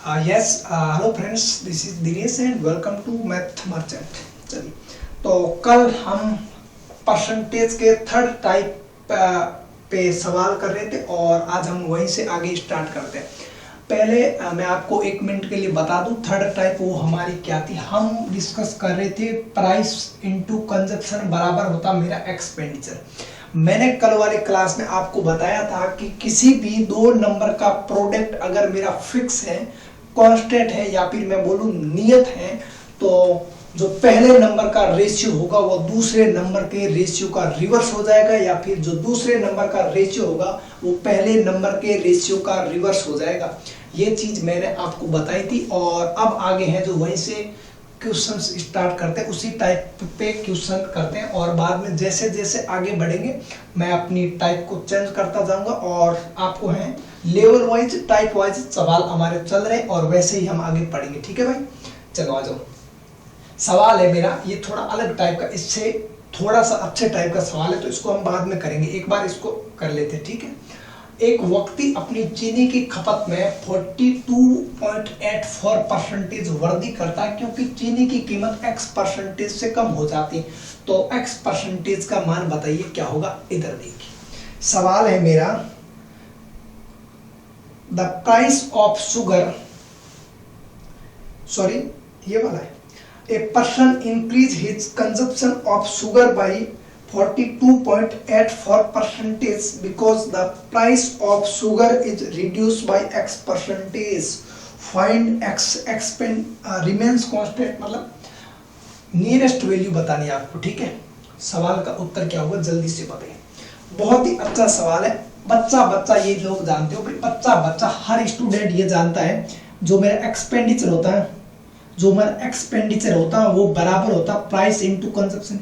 Hello friends, this is Dinesh and welcome to math merchant. चलिए, तो कल हम परसेंटेज के थर्ड टाइप पे सवाल कर रहे थे और आज हम वहीं से आगे स्टार्ट करते हैं। पहले मैं आपको 1 मिनट के लिए बता दूं थर्ड टाइप वो हमारी क्या थी। हम डिस्कस कर रहे थे प्राइस इनटू कंजप्शन बराबर होता मेरा एक्सपेंडिचर। मैंने कल वाले क्लास में आपको बताया था कि किसी भी दो नंबर का प्रोडक्ट अगर मेरा फिक्स है, कांस्टेंट है या फिर मैं बोलूं नियत है, तो जो पहले नंबर का रेशियो होगा वो दूसरे नंबर के रेशियो का रिवर्स हो जाएगा, या फिर जो दूसरे नंबर का रेशियो होगा वो पहले नंबर के रेशियो का रिवर्स हो जाएगा। ये चीज मैंने आपको बताई थी और अब आगे हैं जो वहीं से क्वेश्चन स्टार्ट करते हैं, उसी टाइप पे क्वेश्चन करते हैं और बाद में जैसे जैसे आगे बढ़ेंगे मैं अपनी टाइप को चेंज करता जाऊंगा और आपको है लेवल वाइज टाइप वाइज सवाल हमारे चल रहे हैं और वैसे ही हम आगे पढ़ेंगे। ठीक है भाई, चलो आ जाओ। सवाल है मेरा ये थोड़ा अलग टाइप का, इससे थोड़ा सा अच्छे टाइप का सवाल है, तो इसको हम बाद में करेंगे, एक बार इसको कर लेते हैं। ठीक है, एक व्यक्ति अपनी चीनी की खपत में 42.84% वृद्धि करता है क्योंकि चीनी की कीमत x% से कम हो जाती है। तो x% का मान बताइए क्या होगा। इधर देखिए, सवाल है मेरा the price of sugar, sorry ये वाला है, a person increase his consumption of sugar by 42.84% because the price of sugar is reduced by x%. Find remains constant, मतलब नियरेस्ट वैल्यू बतानी है आपको। ठीक है, सवाल का उत्तर क्या होगा जल्दी से बताइए। बहुत ही अच्छा सवाल है, बच्चा ये लोग जानते हो भाई, बच्चा हर स्टूडेंट ये जानता है जो मेरा एक्सपेंडिचर होता है वो बराबर होता है प्राइस इनटू कंजप्शन।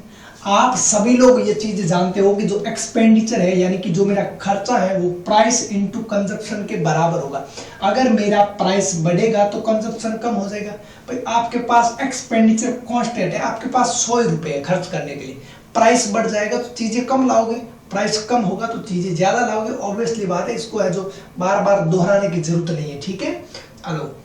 आप सभी लोग ये चीज जानते हो कि जो एक्सपेंडिचर है यानी कि जो मेरा खर्चा है वो प्राइस इनटू कंजप्शन के बराबर होगा। अगर मेरा प्राइस बढ़ेगा तो कंजप्शन कम हो जाएगा। भाई आपके पास एक्सपेंडिचर कांस्टेंट है, आपके पास 100 रुपए है खर्च करने के लिए, प्राइस बढ़ जाएगा तो चीजें कम लाओगे, प्राइस कम होगा तो चीजें ज्यादा लाओगे। ऑब्वियसली बात है, इसको है जो बार बार दोहराने की जरूरत नहीं है। ठीक है, चलो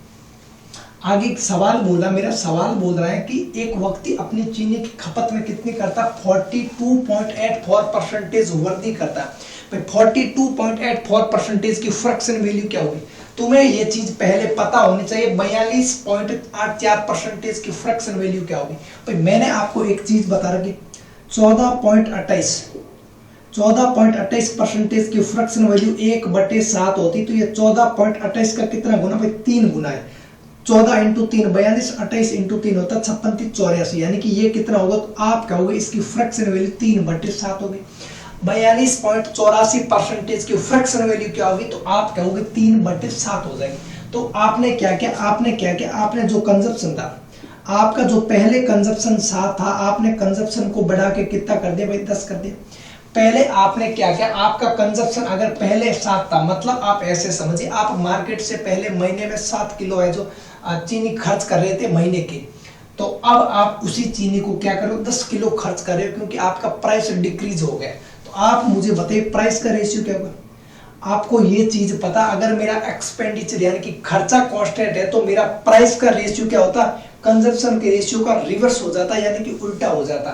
आगे सवाल बोला, मेरा सवाल बोल रहा है कि एक व्यक्ति अपनी चीनी की खपत में कितनी करता है, 42.84% वृद्धि करता है। भाई 42.84% की फ्रैक्शन वैल्यू क्या होगी, तुम्हें ये चीज पहले पता होनी चाहिए। 42.84% की फ्रैक्शन वैल्यू क्या होगी। भाई मैंने आपको एक चीज बता रखी, 14.28% की फ्रैक्शन वैल्यू 1/7 होती, तो ये 14.28 का कितना गुना, भाई 3 गुना है। 14 इंटू 3 42, 28 इंटू 3 होता है 56, 84, यानी कि ये कितना होगा, तो आप कहोगे इसकी फ्रैक्शन वैल्यू 3/7 होगी। 42.84% की फ्रैक्शन वैल्यू क्या होगी, तो आप कहोगे 3/7 हो जाएगी। तो आपने क्या किया, आपने जो कंजप्शन था, आपका जो पहले कंजप्शन 7 था, आपने कंजप्शन को बढ़ा के कितना कर दिया भाई, 10 कर दिया। पहले आपने क्या किया, आपका कंजप्शन अगर पहले 7 था, मतलब आप ऐसे समझिए आप मार्केट से पहले महीने में 7 किलो है जो चीनी खर्च कर रहे थे महीने की, तो अब आप उसी चीनी को क्या करो 10 किलो खर्च कर रहे हो क्योंकि आपका प्राइस डिक्रीज हो गया। तो आप मुझे बताइए प्राइस का रेशियो क्या होगा। आपको ये चीज पता, अगर मेरा एक्सपेंडिचर यानी कि खर्चा कांस्टेंट है तो मेरा प्राइस का रेशियो क्या होता, कंजप्शन के रेशियो का रिवर्स हो जाता, यानी कि उल्टा हो जाता।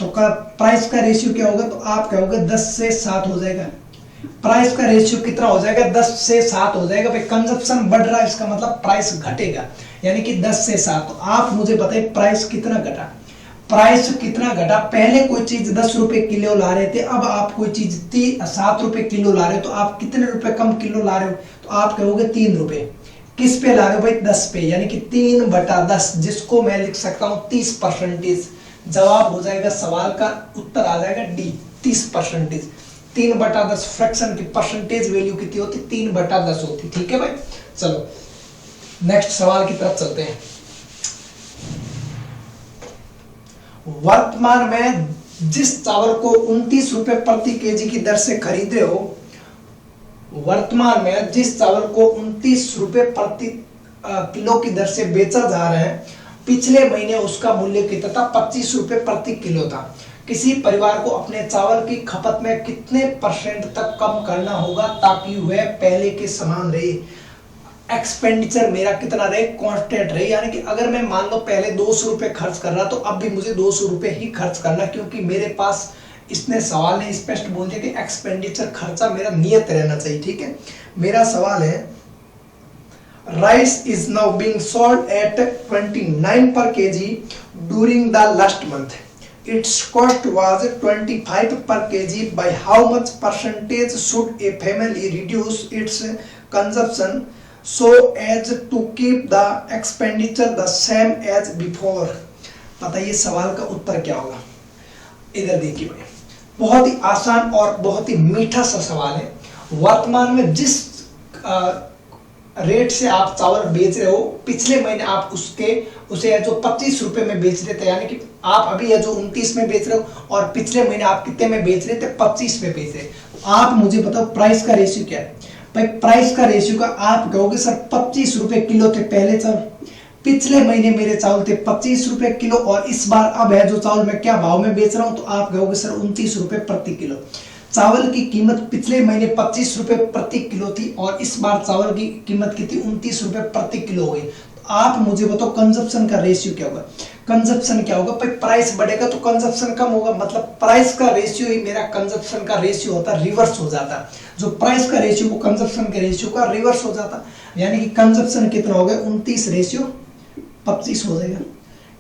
तो प्राइस का रेशियो क्या होगा, तो आप कहोगे 10 से 7 हो जाएगा। प्राइस का रेशियो कितना हो जाएगा, 10 से 7 हो जाएगा। भाई कंजप्शन बढ़ रहा है, इसका मतलब प्राइस घटेगा, यानी कि 10 से 7। तो आप मुझे बताइए प्राइस कितना घटा, पहले कोई चीज 10 रुपए किलो ला रहे थे, अब आप कोई चीज 7 रुपए किलो ला रहे हो, तो आप कितने रुपए कम किलो ला रहे हो, तो आप कहोगे 3 रुपए। किस पे ला रहे हो भाई, 10 पे, यानी कि 3/10, जिसको मैं लिख सकता हूँ 30%। जवाब हो जाएगा, सवाल का उत्तर आ जाएगा डी, 30%। 3/10 फ्रैक्शन की परसेंटेज वैल्यू कितनी होती, 3/10 होती। ठीक है भाई, चलो नेक्स्ट सवाल की तरफ चलते हैं। वर्तमान में जिस चावल को 29 रुपए प्रति केजी की दर से खरीद रहे हो, वर्तमान में जिस चावल को 29 रुपए प्रति किलो की दर से बेचा जा रहा है, पिछले महीने उसका मूल्य कितना था, 25 रुपए प्रति किलो था। किसी परिवार को अपने चावल की खपत में कितने % तक कम करना होगा ताकि वह पहले के समान रहे। एक्सपेंडिचर मेरा कितना रहे, कांस्टेंट रहे। यानी कि अगर मैं मान लो पहले 200 रुपए खर्च कर रहा तो अब भी मुझे 200 रुपए ही खर्च करना, क्योंकि मेरे पास इसने सवाल ने स्पष्ट बोल दिया कि एक्सपेंडिचर खर्चा मेरा नियत रहना चाहिए। ठीक है, मेरा सवाल है rice is now being sold at 29 पर KG during the last month, it's cost was 25 पर KG, bye how much percentage should a family reduce it's consumption so as to keep the expenditure the same as before। बताइए सवाल का उत्तर क्या होगा। इधर देखिए भाई, बहुत ही आसान और बहुत ही मीठा सा सवाल है। वर्तमान में जिस रेट से आप चावल बेच रहे हो, पिछले महीने आप उसे जो 25 रुपए में बेच रहे थे, यानी कि आप अभी ये जो 29 में बेच रहे हो और पिछले महीने आप कितने में बेच रहे थे, 25 में बेच रहे। आप मुझे बताओ प्राइस का रेशियो क्या है। भाई प्राइस का रेशियो का आप कहोगे सर 25 रुपए किलो थे पहले चावल, पिछले महीने मेरे चावल थे 25 रुपए किलो, और इस बार अब है जो चावल मैं क्या भाव में बेच रहा हूं, तो आप कहोगे सर 29 रुपए प्रति किलो। चावल की कीमत पिछले महीने 25 रुपए प्रति किलो थी और इस बार चावल की कीमत कितनी, 29 रुपए प्रति किलो हो गई। आप मुझे बताओ कंजप्शन का रेशियो क्या होगा। कंजप्शन क्या होगा भाई, प्राइस बढ़ेगा तो कंजप्शन कम होगा, मतलब प्राइस का रेशियो ही मेरा कंजप्शन का रेशियो होता, रिवर्स हो जाता। जो प्राइस का रेशियो वो कंजप्शन के रेशियो का रिवर्स हो जाता, यानी कि कंजप्शन कितना हो गया, 29 रेशियो 25 हो जाएगा।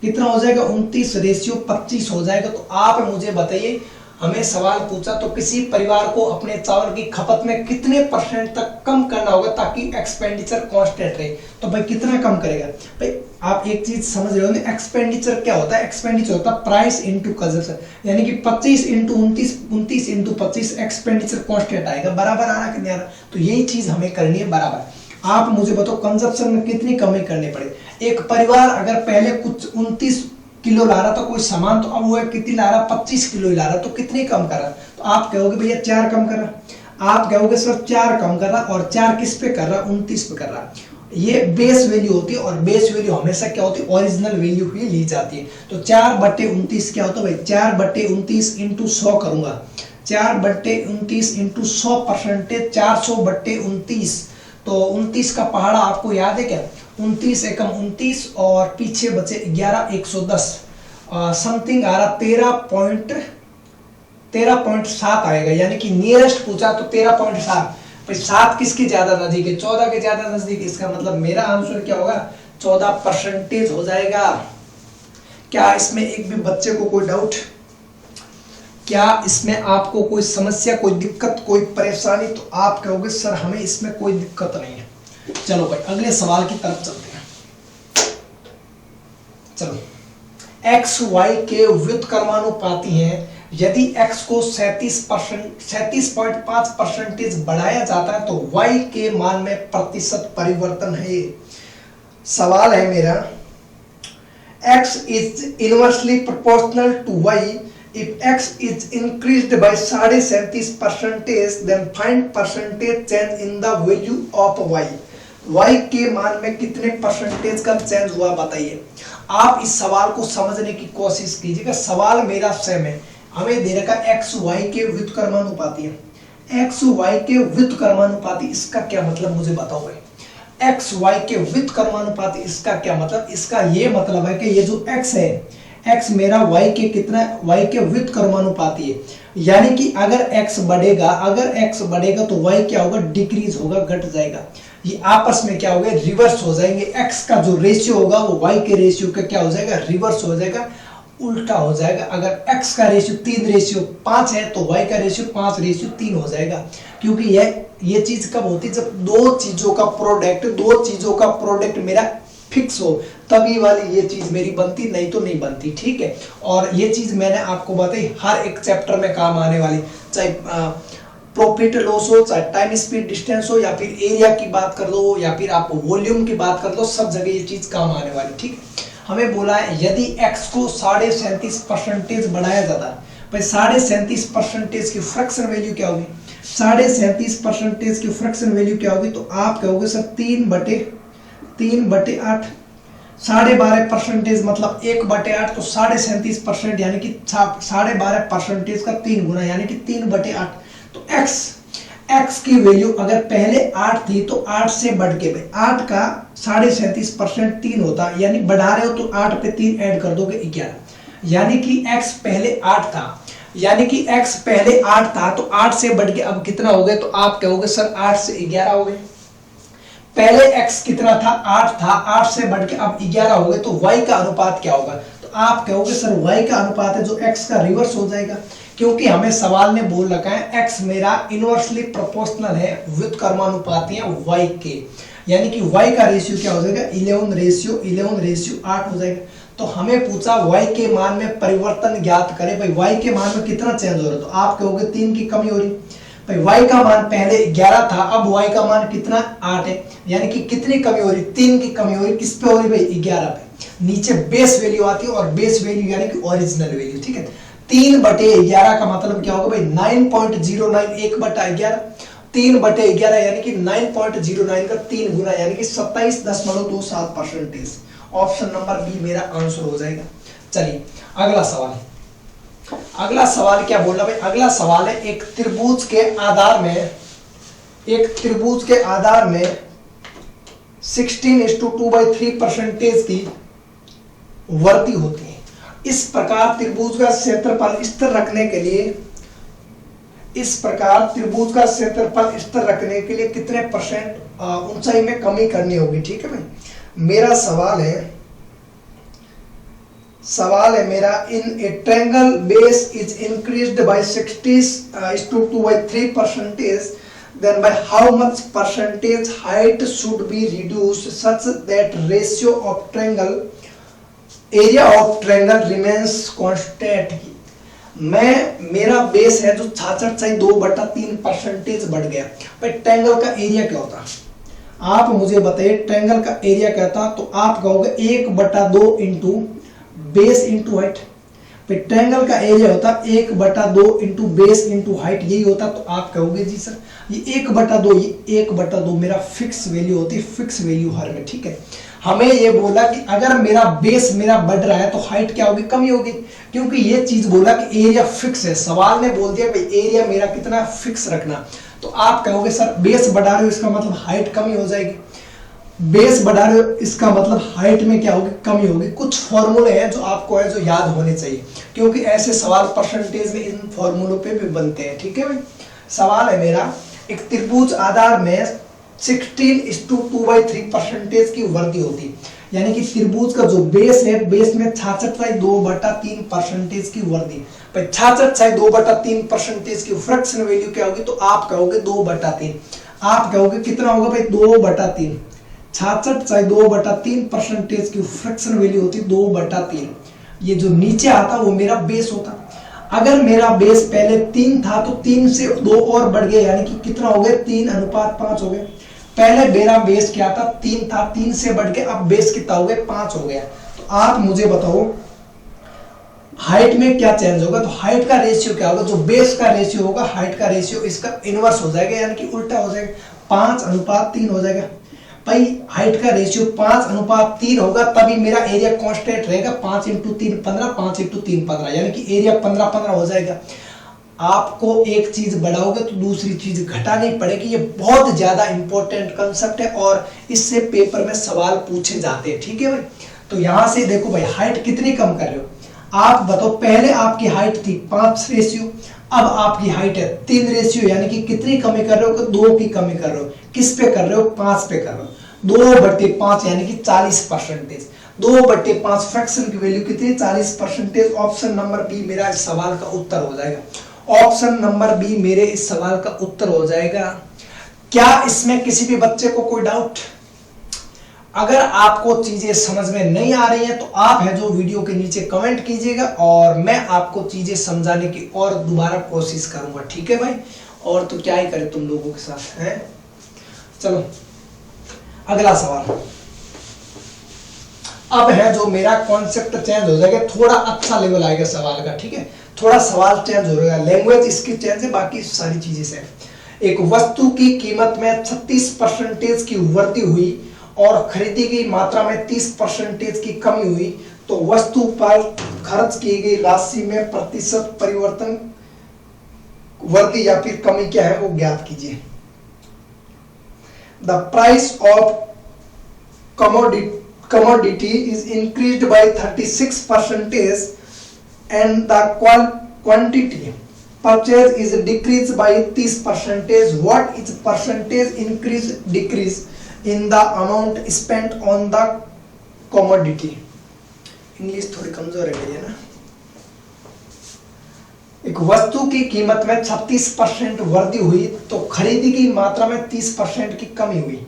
कितना हो जाएगा, 29 रेशियो 25 हो जाएगा। तो आप मुझे बताइए, हमें सवाल पूछा तो किसी परिवार को अपने चावल की खपत में कितने परसेंट तक कम करना होगा ताकि एक्सपेंडिचर कांस्टेंट रहे। तो भाई कितना कम करेगा। भाई आप एक चीज समझ रहे हो, एक्सपेंडिचर क्या होता है, एक्सपेंडिचर होता है प्राइस इनटू कंजप्शन, यानी कि 25 इंटू 29 इंटू 25 एक्सपेंडिचर कांस्टेंट आएगा, बराबर आ रहा कि नहीं आ रहा। तो यही चीज हमें करनी है बराबर। आप मुझे बताओ कंजप्शन में कितनी कमी करनी पड़ेगी। एक परिवार अगर पहले कुछ 29 किलो ला रहा था कोई सामान, तो अब वो कितनी ला रहा, 25 किलो ही ला रहा, तो कितनी कम कर रहा। तो आप कहोगे भैया 4 कम कर रहा, आप कहोगे सर 4 कम कर रहा, और 4 किस पे कर रहा, 29 पे कर रहा। ये बेस वैल्यू होती है और बेस वैल्यू हमेशा क्या होती है, ओरिजिनल वैल्यू ही ली जाती है। तो 4/29 क्या होता है भाई, 4/29 इंटू 100 करूंगा, 4/29 इंटू 100 परसेंटेज 400/29। तो 29 का पहाड़ा आपको याद है क्या, 29 एकम 29 और पीछे बचे 11, 110 समथिंग आ रहा 13.7 आएगा, यानी कि नियरेस्ट पूछा तो 13.7। 7 किसके ज्यादा नजदीक है, 14 के ज्यादा नजदीक। इसका मतलब मेरा आंसर क्या होगा, 14% हो जाएगा। क्या इसमें एक भी बच्चे को कोई डाउट, क्या इसमें आपको कोई समस्या, कोई दिक्कत, कोई परेशानी, तो आप कहोगे सर हमें इसमें कोई दिक्कत नहीं है। चलो भाई अगले सवाल की तरफ चलते हैं। चलो, एक्स वाई के व्युत्क्रमानुपाती हैं। यदि x को 37.5% बढ़ाया जाता है तो y के मान में प्रतिशत परिवर्तन है। सवाल है मेरा, x is inversely proportional to y. If x is increased by 37% then find percentage change in the value of y. y के मान में कितने परसेंटेज का चेंज हुआ बताइए। आप इस सवाल को समझने की कोशिश कीजिएगा। सवाल मेरा सेम है, हमें दे रखा एक्स वाई के व्युत्क्रमानुपाती है। एक्स वाई के व्युत्क्रमानुपाती, इसका क्या मतलब मुझे बताओ भाई। एक्स वाई के व्युत्क्रमानुपाती इसका क्या मतलब, इसका ये मतलब है कि ये जो एक्स है, एक्स मेरा वाई के कितना, वाई के व्युत्क्रमानुपाती है। यानी कि अगर एक्स बढ़ेगा तो वाई क्या होगा, डिक्रीज होगा, घट जाएगा। ये आपस में क्या होगा, रिवर्स हो जाएंगे। एक्स का जो रेशियो होगा वो वाई के रेशियो का क्या हो जाएगा, रिवर्स हो जाएगा, उल्टा हो जाएगा। अगर x का रेशियो 3:5 है तो y का रेशियो 5:3 हो जाएगा। क्योंकि ये चीज कब होती है, जब दो चीजों का प्रोडक्ट मेरा फिक्स हो, तभी वाली ये चीज मेरी बनती, नहीं तो नहीं बनती। ठीक है, और ये चीज मैंने आपको बताई, हर एक चैप्टर में काम आने वाली, चाहे प्रॉफिट लॉस हो, चाहे टाइम स्पीड डिस्टेंस हो, या फिर एरिया की बात कर लो, या फिर आप वॉल्यूम की बात कर लो, सब जगह ये चीज काम आने वाली। ठीक है, हमें बोला है यदि x को 37.5% बढ़ाया जाता है, भाई 37.5% की फ्रैक्शन वैल्यू क्या होगी, 37.5% की फ्रैक्शन वैल्यू क्या होगी, तो आप कहोगे सर 3/8, 12.5% मतलब 1/8, तो 37.5% यानी कि 12.5% का 3 गुना, यानी कि 3/8। तो x की वैल्यू अगर पहले 8 थी तो 8 से बढ़ के भाई 8 का 37.5% 3 होता, यानी बढ़ा रहे हो तो 8 पे 3 ऐड कर दोगे 11, यानी कि x पहले 8 था, यानी कि x पहले 8 था तो 8 से बढ़ के अब कितना हो गया, तो आप कहोगे सर 8 से 11 हो गए। पहले x कितना था, 8 था, 8 से बढ़ के अब 11 हो गए, तो y का अनुपात क्या होगा, तो आप कहोगे सर y का अनुपात है जो x का रिवर्स हो जाएगा, क्योंकि हमें सवाल में बोल रखा है x मेरा इनवर्सली प्रोपोर्शनल है व्युत्क्रमानुपाती है y के, यानी कि y का रेशियो क्या हो जाएगा 11:8 हो जाएगा। तो हमें पूछा y के मान में परिवर्तन ज्ञात करें, भाई y के मान में कितना चेंज हो रहा है, तो आप कहोगे 3 की कमी हो रही, भाई y का मान पहले 11 था, अब y का मान कितना 8 है, यानी कि कितनी कमी हो रही, 3 की कमी हो रही, किस पे हो रही भाई 11 पे। नीचे बेस वैल्यू आती है और बेस वैल्यू यानी कि ओरिजिनल वैल्यू, ठीक है। 3/11 का मतलब क्या होगा भाई 9.09, 1/11, 3/11 यानी कि 9.09 का 3 गुना, यानी कि 27.27%। ऑप्शन नंबर बी मेरा आंसर हो जाएगा। चलिए अगला सवाल, अगला सवाल क्या बोल रहा भाई, अगला सवाल है एक त्रिभुज के आधार में 16:2/3% की वर्ती होती है। इस प्रकार त्रिभुज का क्षेत्रफल स्थिर रखने के लिए कितने परसेंट ऊंचाई में कमी करनी होगी, ठीक है भाई। मेरा सवाल है मेरा, in a triangle base is increased by 60:2/3%, then by how much percentage height should be reduced such that ratio of area of triangle remains constant। मेरा बेस है जो 66/2/3% बढ़ गया, भाई ट्रायंगल का एरिया क्या होता, आप मुझे बताइए ट्रायंगल का एरिया क्या था, तो आप कहोगे 1/2 into base into height. Triangle का एरिया होता 1/2 इंटू बेस इंटू हाइट, यही होता, तो आप कहोगे जी सर ये 1/2 मेरा फिक्स वैल्यू होती है, फिक्स वैल्यू हर में, ठीक है। हमें ये बोला कि अगर मेरा बेस बढ़ रहा है तो हाइट क्या होगी, कमी होगी, क्योंकि ये चीज बोला कि एरिया फिक्स है, सवाल ने बोल दिया भाई एरिया मेरा कितना फिक्स रखना, तो आप कहोगे सर बेस बढ़ा रहे हो इसका मतलब हाइट कमी हो जाएगी, बेस बढ़ा रहे हो इसका मतलब हाइट में क्या होगी, कमी होगी। कुछ फॉर्मूले हैं जो आपको है जो याद होने चाहिए, क्योंकि ऐसे सवाल परसेंटेज में इन फॉर्मूलों पे भी बनते हैं, ठीक है भाई। सवाल है मेरा, एक त्रिभुज आधार में 16:2/3% की वृद्धि होती है, यानी कि त्रिभुज का जो बेस है, बेस में 66/2/3% की वृद्धि, 66/2/3% की फ्रैक्शन वैल्यू क्या होगी, तो आप कहोगे 2/3, आप कहोगे कितना होगा भाई 2/3, 66/2/3% की फ्रैक्शन वैल्यू होती 2/3। ये जो नीचे आता वो मेरा बेस होता। अगर मेरा बेस पहले 3 था तो 3 से 2 और बढ़ गया, यानी कि कितना हो गया 3:5 हो गया। पहले मेरा बेस क्या था 3 था, 3 से बढ़ के अब बेस कितना हो गया 5 हो गया। तो आप मुझे बताओ हाइट में क्या चेंज होगा, तो हाइट का रेशियो क्या होगा, जो बेस का रेशियो होगा हाइट का रेशियो इसका इनवर्स हो जाएगा, यानी कि उल्टा हो जाएगा, 5:3 हो जाएगा। भाई हाइट का रेशियो 5:3 होगा तभी मेरा एरिया कांस्टेंट रहेगा, 5 × 3 15, 5 × 3 15, यानी कि एरिया 15 हो जाएगा। आपको एक चीज बढ़ाओगे तो दूसरी चीज घटानी पड़ेगी, ये बहुत ज्यादा इंपॉर्टेंट कंसेप्ट है और इससे पेपर में सवाल पूछे जाते हैं, ठीक है भाई। तो यहां से देखो भाई हाइट कितनी कम कर रहे हो, आप बताओ पहले आपकी हाइट थी 5 रेशियो, अब आपकी हाइट है 3 रेशियो, यानी कि कितनी कमी कर रहे हो, 2 की कमी कर रहे हो। किस पे कर रहे हो, 5 पे कर रहे हो। 2/5 यानी कि 40%, 2/5 फ्रैक्शन की वैल्यू कितनी 40%। ऑप्शन नंबर बी मेरा इस सवाल का उत्तर हो जाएगा, ऑप्शन नंबर बी मेरे इस सवाल का उत्तर हो जाएगा। क्या इसमें किसी भी बच्चे को कोई डाउट? अगर आपको चीजें समझ में नहीं आ रही हैं तो आप है जो वीडियो के नीचे कमेंट कीजिएगा और मैं आपको चीजें समझाने की और दोबारा कोशिश करूंगा, ठीक है भाई। और तो क्या ही करें तुम लोगों के साथ है। चलो अगला सवाल, अब है जो मेरा कॉन्सेप्ट चेंज हो जाएगा, थोड़ा अच्छा लेवल आएगा सवाल का, ठीक है। थोड़ा सवाल चेंज हो जाएगा, लैंग्वेज इसकी चेंज है, बाकी सारी चीजें सेम। एक वस्तु की कीमत में 36% की वृद्धि हुई और खरीदी गई मात्रा में 30% की कमी हुई, तो वस्तु पर खर्च की गई राशि में प्रतिशत परिवर्तन वृद्धि या फिर कमी क्या है वो ज्ञात कीजिए। The price of commodity is increased by 36% and the quantity purchase is decreased by 30%. What is percentage increase decrease in the amount spent on the commodity? English थोड़ी कमजोर है मेरी, है ना। एक वस्तु की कीमत में 36% वृद्धि हुई तो खरीदी की मात्रा में 30% की कमी हुई।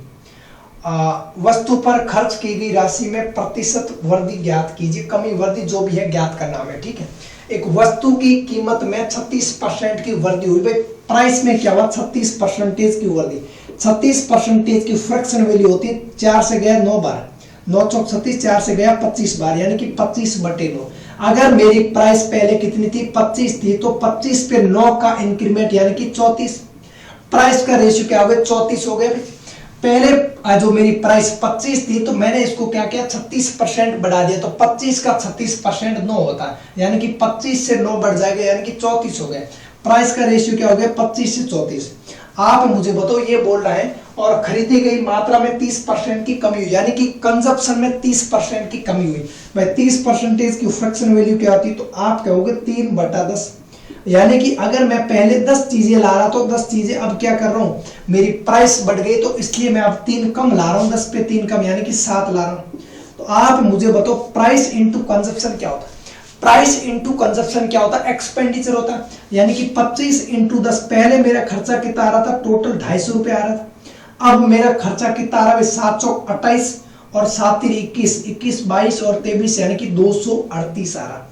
वस्तु पर खर्च की गई राशि में प्रतिशत वृद्धि ज्ञात कीजिए। कमी वृद्धि जो भी है ज्ञात करना हमें, ठीक है। एक वस्तु की कीमत में 36% की वृद्धि हुई, भाई प्राइस में क्या हुआ, 36% की वृद्धि। 36% की फ्रैक्शन वैल्यू होती है 4 से गया 9 बार, 9 चौक 36, 4 से गया 25 बार, यानी कि 25/9। अगर मेरी प्राइस पहले कितनी थी, 25 थी, तो 25 पे 9 का इंक्रीमेंट यानी कि 34। प्राइस का रेशियो क्या हो गया, 34 हो गया। पहले जो मेरी प्राइस 25 थी तो मैंने इसको क्या किया, 36% बढ़ा दिया, तो 25 का 36% 9 होता है, यानी कि 25 से 9 बढ़ जाएगा, यानी कि 34 हो गया। प्राइस का रेशियो क्या हो गया, 25 से 34। आप मुझे बताओ, ये बोल रहा है और खरीदी गई मात्रा में 30% की कमी हुई, यानी कि कंजप्शन में 30% की कमी हुई। भाई 30% की फ्रैक्शन वैल्यू क्या होती है, तो आप कहोगे 3/10, यानी कि अगर मैं पहले 10 चीजें ला रहा तो 10 चीजें अब क्या कर रहा हूं, मेरी प्राइस बढ़ गई तो इसलिए मैं अब 3 कम ला रहा हूं, 10 पे 3 कम, यानी कि 7 ला रहा हूं। तो आप मुझे बताओ प्राइस इंटू कंजप्शन क्या होता है। प्राइस इंटू कंजप्शन क्या होता है, एक्सपेंडिचर होता है, यानी कि 25 इंटू 10। पहले मेरा खर्चा कितना आ रहा था, टोटल 250 रुपए आ रहा था। अब मेरा खर्चा कितना आ रहा है, 7 चौक 28 और 7 3 21, 21 22 और 23, यानी कि 238 आ रहा।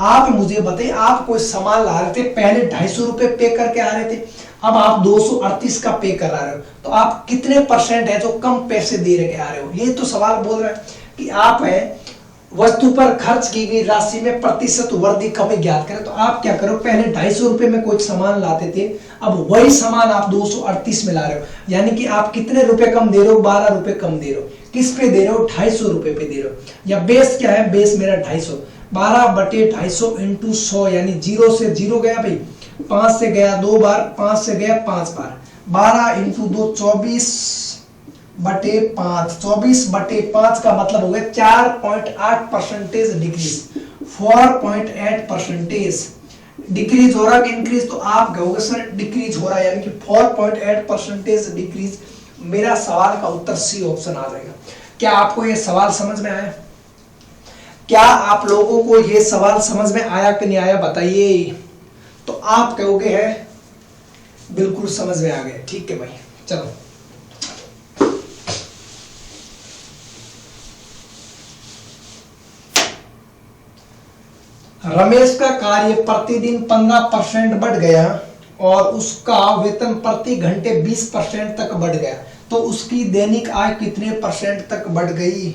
आप मुझे बताइए, आप कोई सामान ला रहे थे, पहले 250 रुपए पे करके आ रहे थे, अब आप 238 का पे कर रहे हो, तो आप कितने % है जो कम पैसे दे रहे आ रहे हो। ये तो सवाल बोल रहा है कि आप है वस्तु पर खर्च की गई राशि में प्रतिशत वृद्धि कमी ज्ञात करें। तो आप क्या करो, पहले 250 रुपए में कोई सामान लाते थे, अब वही सामान आप 238 में ला रहे हो, यानी कि आप कितने रुपए कम दे रहे हो, 12 रुपए कम दे रहे हो। किस पे दे रहे हो, 250 रुपए पे दे रहे हो। या बेस क्या है, बेस मेरा 250, 12/250 इंटू 100, यानी 0 से 0 गया भाई, 5 से गया 2 बार, 5 से गया 5 बार, 12 इंटू 2 24/5, 24/5 का मतलब हो गया 4.8% डिक्रीज, 4.8% डिक्रीज हो रहा कि इंक्रीज, तो आप कहोगे सर डिक्रीज हो रहा है, यानी कि 4.8% डिक्रीज। मेरा सवाल का उत्तर सी ऑप्शन आ जाएगा। क्या आपको ये सवाल समझ में आया? क्या आप लोगों को ये सवाल समझ में आया कि नहीं आया बताइए। तो आप कहोगे है बिल्कुल समझ में आ गए, ठीक है भाई। चलो रमेश का कार्य प्रतिदिन 15% बढ़ गया और उसका वेतन प्रति घंटे 20% तक बढ़ गया, तो उसकी दैनिक आय कितने % तक बढ़ गई।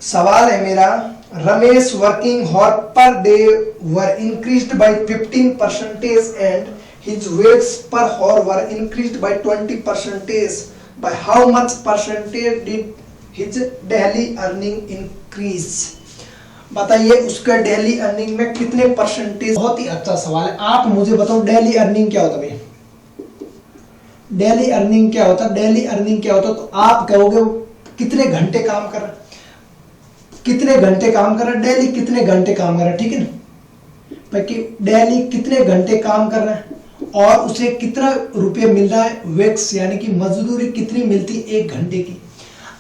सवाल है मेरा, Ramesh working hour per day were increased by 15% and his wages per hour were increased by 20%, by how much % did his daily earning increase. बताइए उसका डेली अर्निंग में कितने %। बहुत ही अच्छा सवाल है। आप मुझे बताओ डेली अर्निंग क्या होता है, डेली अर्निंग क्या होता है, डेली अर्निंग क्या होता है। तो आप कहोगे कितने घंटे काम कर रहा, कितने घंटे काम कर रहा, डेली कितने घंटे काम कर रहा है, ठीक है ना, कि डेली कितने घंटे काम कर रहा है और उसे कितना रुपये मिल रहा है, वेक्स यानी कि मजदूरी कितनी मिलती है 1 घंटे की।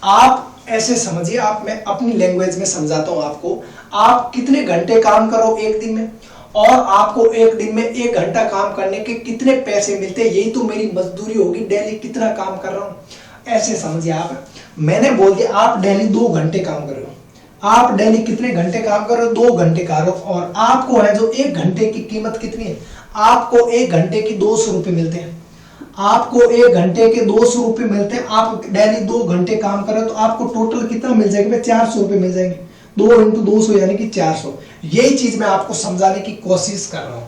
आप ऐसे समझिए, आप मैं अपनी लैंग्वेज में समझाता हूं आपको। आप कितने घंटे काम करो एक दिन में और आपको एक दिन में 1 घंटा काम करने के कितने पैसे मिलते हैं, यही तो मेरी मजदूरी होगी, डेली कितना काम कर रहा हूं। ऐसे समझिए आप, मैंने बोल दिया आप डेली 2 घंटे काम कर रहे हो, आप डेली कितने घंटे काम कर रहे हो, 2 घंटे कर रहे हो, और आपको है जो 1 घंटे की कीमत कितनी है, आपको 1 घंटे की 200 रुपए मिलते हैं, आपको 1 घंटे के 200 रुपए मिलते हैं। आप डेली 2 घंटे काम कर रहे हो तो आपको टोटल कितना मिल जाएगा, 400 रुपए मिल जाएंगे, 2 × 200 यानी कि 400। यही चीज मैं आपको समझाने की कोशिश कर रहा हूं।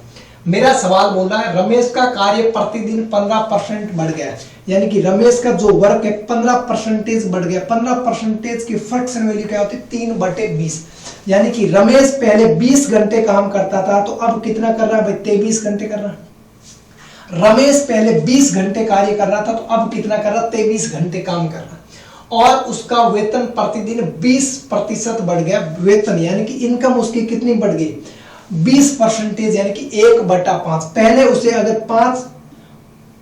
मेरा सवाल बोल रहा है रमेश का कार्य प्रतिदिन 15% बढ़ गया, यानी कि रमेश का जो वर्क है 15% बढ़ गया। 15% की फ्रैक्शन वैल्यू क्या होती है, 3/20, यानी कि रमेश पहले 20 घंटे काम करता था तो अब कितना कर रहा है भाई, 23 घंटे कर रहा है। रमेश पहले 20 घंटे कार्य कर रहा था, तो अब कितना कर रहा, 23 घंटे काम कर रहा, और उसका वेतन प्रतिदिन 20% बढ़ गया। वेतन यानी कि इनकम उसकी कितनी बढ़ गई, 20% यानी कि 1/5। पहले उसे अगर 5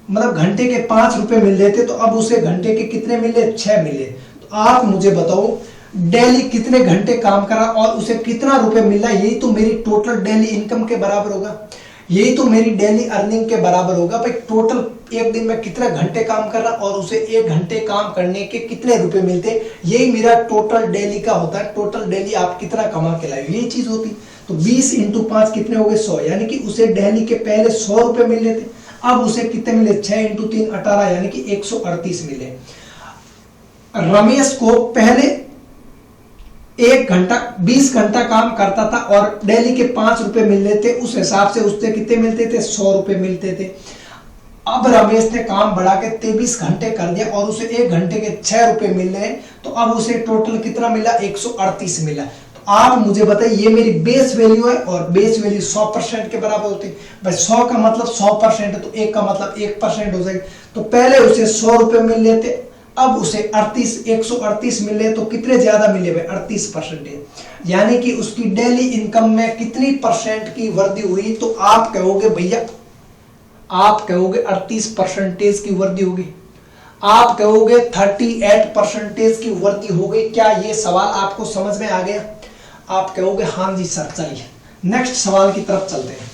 मतलब घंटे के 5 रुपए मिल रहे थे, तो अब उसे घंटे के कितने मिले, 6 मिले। तो आप मुझे बताओ डेली कितने घंटे काम करा और उसे कितना रुपए मिला, यही तो मेरी टोटल डेली इनकम के बराबर होगा, यही तो मेरी डेली अर्निंग के बराबर होगा भाई। टोटल एक दिन में कितने घंटे काम कर रहा और उसे 1 घंटे काम करने के कितने रुपए मिलते, यही मेरा टोटल डेली का होता है। टोटल डेली आप कितना कमा के लाए, यही चीज होती। तो 20 × 5 कितने हो गए, 100, यानी कि उसे डेली के पहले 100 रुपए मिल रहे थे, अब उसे कितने मिले, 6 × 3 18, यानी कि 138 मिले। रमेश को पहले 1 घंटा 20 घंटा काम करता था और डेली के 5 रुपए मिल रहे थे, उस हिसाब से उससे कितने मिलते थे, 100 रुपए मिलते थे। अब रमेश ने काम बढ़ा के 23 घंटे कर दिया और उसे 1 घंटे के 6 रुपए मिल रहे हैं, तो अब उसे टोटल कितना मिला, 138 मिला। तो आप मुझे बताइए, ये मेरी बेस वैल्यू है और बेस वैल्यू 100% के बराबर होती है भाई। 100 का मतलब 100% है, तो 1 का मतलब 1% हो जाएगा। तो पहले उसे 100 रुपए मिल रहे थे, अब उसे 138 मिले, तो कितने ज्यादा मिले भाई, 38%। यानी कि उसकी डेली इनकम में कितनी परसेंट की वृद्धि हुई, तो आप कहोगे भैया, आप कहोगे 38% की वृद्धि होगी, आप कहोगे 38% की वृद्धि हो गई। क्या ये सवाल आपको समझ में आ गया? आप कहोगे हाँ जी सर। चलिए नेक्स्ट सवाल की तरफ चलते हैं।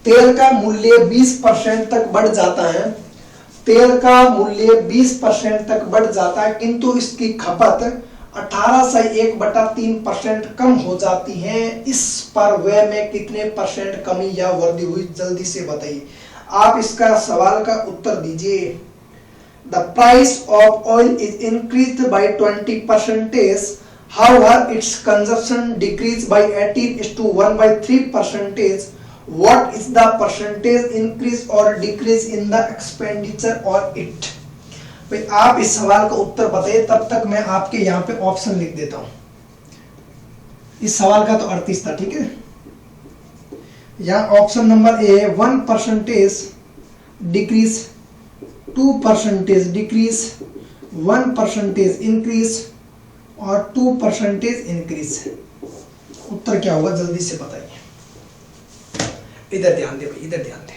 तेल का मूल्य 20% तक बढ़ जाता है, तेल का मूल्य 20% तक बढ़ जाता है, किंतु इसकी खपत 18 से 1/3% कम हो जाती है। इस पर व्यय में कितने परसेंट कमी या वृद्धि हुई, जल्दी से बताइए। आप इसका सवाल का उत्तर दीजिए। The price of oil is increased by 20%, however its consumption decreased by 18:1/3%. What is the percentage increase or decrease in the expenditure on it? भाई आप इस सवाल का उत्तर बताइए, तब तक मैं आपके यहाँ पे ऑप्शन लिख देता हूं। इस सवाल का तो 38 था, ठीक है। यहाँ option number A 1% decrease, 2% decrease, 1% increase और 2% इंक्रीज। उत्तर क्या होगा, जल्दी से बताइए। इधर ध्यान दे भाई, इधर ध्यान दे।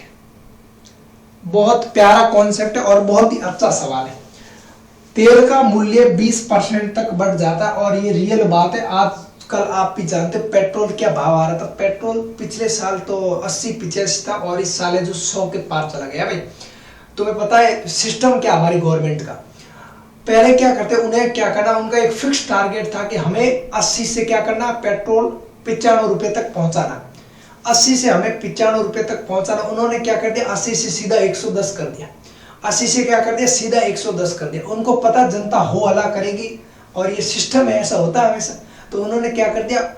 बहुत प्यारा कॉन्सेप्ट है और बहुत ही अच्छा सवाल है। तेल का मूल्य 20% तक बढ़ जाता है और ये रियल बात है। आजकल आप भी जानते हैं पेट्रोल क्या भाव आ रहा था। पेट्रोल पिछले साल तो 80-85 था और इस साल है जो 100 के पार चला गया। भाई तुम्हें पता है सिस्टम क्या हमारी गवर्नमेंट का, पहले क्या करते, उन्हें क्या करना, उनका एक फिक्स टारगेट था कि हमें 80 से क्या करना, पेट्रोल 95 रुपए तक पहुंचाना। 80 से हमें 95 रुपए तक पहुंचाना। उन्होंने क्या कर दिया, 80 से सीधा 110 कर दिया। 80 से क्या कर दिया, सीधा 110 कर दिया। उनको पता जनता हो हल्ला करेगी और ये सिस्टम है, ऐसा होता है हमेशा। तो उन्होंने क्या कर दिया,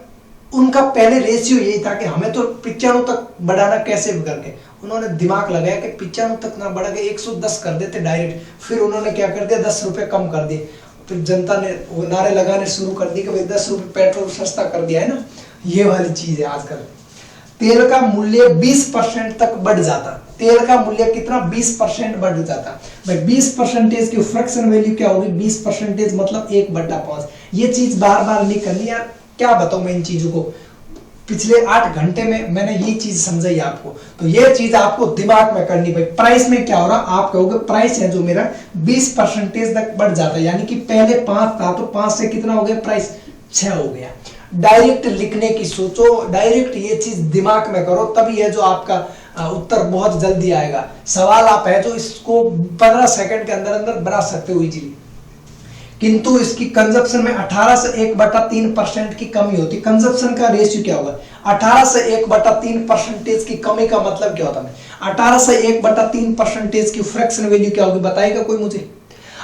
उनका पहले रेशियो यही था कि हमें तो 95 तक बढ़ाना कैसे भी करके। उन्होंने दिमाग लगाया कि 95 तक ना बढ़ा के 110 कर देते डायरेक्ट। फिर उन्होंने क्या कर दिया, 10 रुपए कम कर दिए। फिर जनता ने वो नारे लगाने शुरू कर दिए कि भाई 10 रुपए पेट्रोल सस्ता कर दिया है ना। ये वाली चीज है आजकल। तेल का मूल्य 20% तक बढ़ जाता, तेल का मूल्य कितना, 20% बढ़ जाता। भाई 20% की फ्रैक्शन वैल्यू क्या होगी, 20% मतलब 1/5। ये चीज बार बार नहीं करनी यार, क्या बताऊं मैं इन चीजों को। पिछले 8 घंटे में मैंने ये चीज समझाई आपको, तो ये चीज आपको दिमाग में करनी। भाई प्राइस में क्या हो रहा, आप कहोगे प्राइस है जो मेरा 20% तक बढ़ जाता है, यानी कि पहले 5 था तो 5 से कितना हो गया, प्राइस 6 हो गया। डायरेक्ट लिखने की सोचो, डायरेक्ट ये चीज दिमाग में करो, तभी है जो आपका उत्तर बहुत जल्दी आएगा। सवाल आप है जो इसको 15 सेकंड के अंदर अंदर बना सकते हो इजीली, किंतु इसकी कंजप्शन में 18 से 1/3% की कमी होती। कंजप्शन का रेशियो क्या होगा, 18 से 1/3% की कमी का मतलब क्या होता है। 18 से 1/3% की फ्रैक्शन वैल्यू क्या होगी, बताएगा कोई मुझे?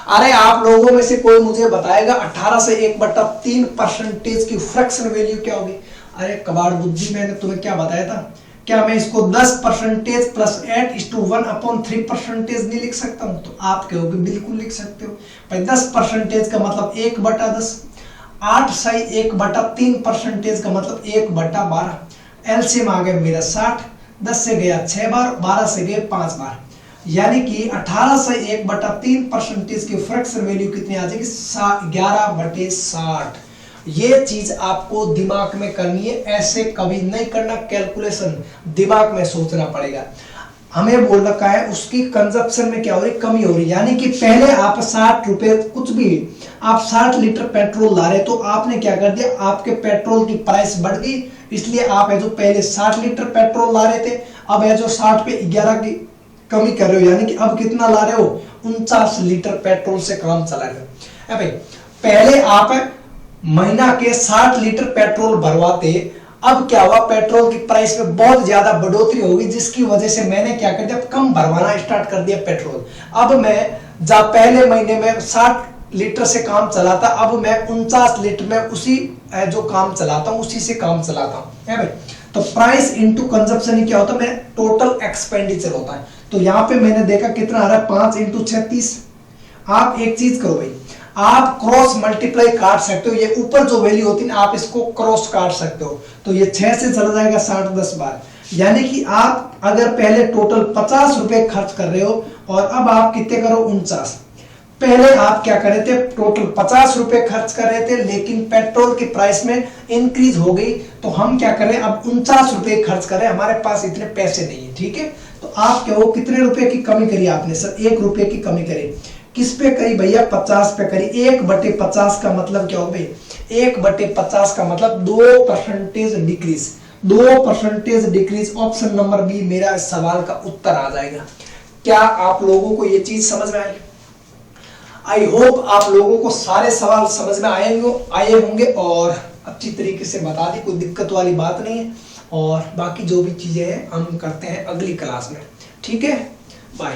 अरे आप लोगों में से कोई मुझे बताएगा 18 से 1/3% की फ्रैक्शन वैल्यू क्या होगी? अरे कबाड़ बुद्धि, मैंने तुम्हें क्या बताया था, क्या मैं इसको 10% प्लस 8:1/3% नहीं लिख सकता हूं? तो आप कहोगे बिल्कुल लिख सकते हो भाई। 10% का मतलब 1/10, 8 से 1/3% का मतलब 1/12, एलसीएम आ गया मेरा 60, 10 से गया 6 बार, 12 से गए 5 बार, यानी कि 18 से 1/3% की फ्रैक्शन वैल्यू कितनी आ जाएगी 11/60। ये चीज आपको दिमाग में करनी है, ऐसे कभी नहीं करना, कैलकुलेशन दिमाग में सोचना पड़ेगा। हमें बोल रखा है उसकी कंजप्शन में क्या हो रही, कमी हो रही, यानी कि पहले आप 60 रुपए कुछ भी आप 60 लीटर पेट्रोल ला रहे तो आपने क्या कर दिया, आपके पेट्रोल की प्राइस बढ़ गई, इसलिए आप है जो पहले 60 लीटर पेट्रोल ला रहे थे अब है जो 60 पे 11 की कमी कर रहे हो, यानी कि अब कितना ला रहे हो 49 लीटर पेट्रोल से काम चला रहे हो। भाई पहले आप महीना के 60 लीटर पेट्रोल भरवाते, अब क्या हुआ पेट्रोल की प्राइस में बहुत ज्यादा बढ़ोतरी होगी, जिसकी वजह से मैंने क्या कर दिया कम भरवाना स्टार्ट कर दिया पेट्रोल। अब मैं जब पहले महीने में 60 लीटर से काम चलाता, अब मैं 49 लीटर में उसी जो काम चलाता हूं उसी से काम चलाता हूं, है भाई। तो प्राइस इनटू कंजप्शन ही क्या होता है, मेरा टोटल एक्सपेंडिचर होता है। तो यहाँ पे मैंने देखा कितना आ रहा है 5 × 36। आप एक चीज करो भाई, आप क्रॉस मल्टीप्लाई काट सकते हो, ये ऊपर जो वैल्यू होती है ना आप इसको क्रॉस काट सकते हो, तो ये 6 से चला जाएगा 60 10 बार, यानी कि आप अगर पहले टोटल 50 रुपए खर्च कर रहे हो और अब आप कितने करो 49। पहले आप क्या कर रहे थे टोटल 50 रुपए खर्च कर रहे थे, लेकिन पेट्रोल की प्राइस में इंक्रीज हो गई तो हम क्या कर रहे हैं अब 49 रुपए खर्च कर रहे हैं, हमारे पास इतने पैसे नहीं है, ठीक है। तो आप क्या हो कितने रुपए की कमी करी आपने सर, 1 रुपए की कमी करी, किस पे करी भैया 50 पे करी। 1/50 का मतलब क्या हो भाई, 1/50 का मतलब 2% decrease, 2% decrease. Option number B मेरा इस सवाल का उत्तर आ जाएगा। क्या आप लोगों को ये चीज समझ में आई? आई होप आप लोगों को सारे सवाल समझ में आए होंगे और अच्छी तरीके से बता दी, कोई दिक्कत वाली बात नहीं है। और बाकी जो भी चीजें हैं हम करते हैं अगली क्लास में, ठीक है। बाय।